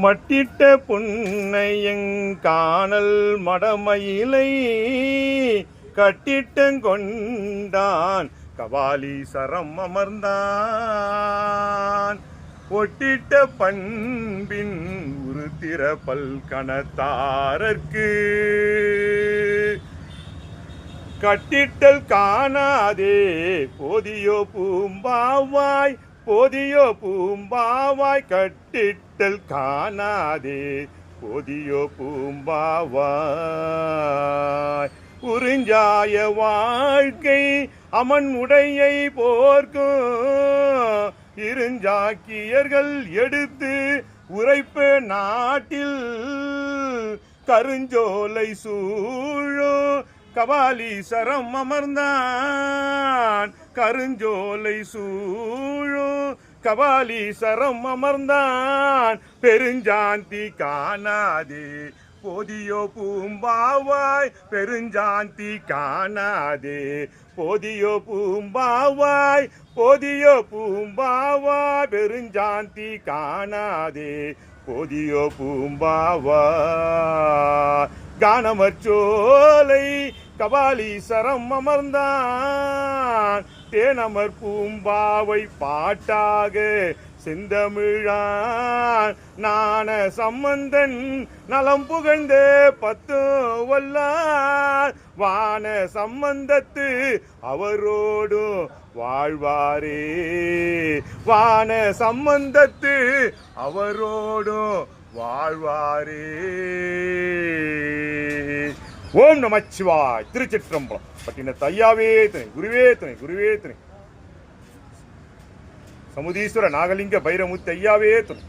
மட்டிட்ட புன்னையங்கானல் மடமயிலை கட்டிட்டங்கொண்டான் கபாலீசரம் அமர்ந்தான். ஒட்டிட்ட பண்பின் உருத்திர பல்கணத்தாரர்க்கு கட்டிட்டல் காணாதே போதியோ பூம்பாவாய் போதியோ பூம்பாவாய் கட்டிட்டல் காணாதே போதியோ பூம்பாவாய். உறிஞ்சாய வாழ்க்கை அமன் உடையை போர்க்கும் இருஞ்சாக்கியர்கள் எடுத்து உரைப்ப நாட்டில் கருஞ்சோலை சூழும் கபாலீசரம் அமர்ந்தான். கருஞ்சோலை சூழும் கபாலீசரம் அமர்ந்தான். பெருஞ்சாந்தி காணாதே போதியோ பூம்பாவாய் பெருஞ்சாந்தி காணாதே போதியோ பூம்பாவாய் போதியோ பூம்பாவாய் பெருஞ்சாந்தி காணாதே போதியோ பூம்பாவாய். கானமற்சோலை கபாலீசரம் அமர்ந்தான். தேனமர் பூம்பாவை பாட்டாக செந்தமிழான் நாண சம்பந்தன் நலம் புகழ்ந்த பத்து வல்லார் வான சம்பந்தத்து அவரோடு வாழ்வாரே வான சம்பந்தத்து அவரோடு வாழ்வாரே. ஓம் நமச்சிவாய். திருச்சிற்றம்பலம். பட்டினத்து ஐயாவே துணை, குருவே துணை, குருவே துணை. சமுதீஸ்வர நாகலிங்க பைரமுத்து ஐயாவே துணை.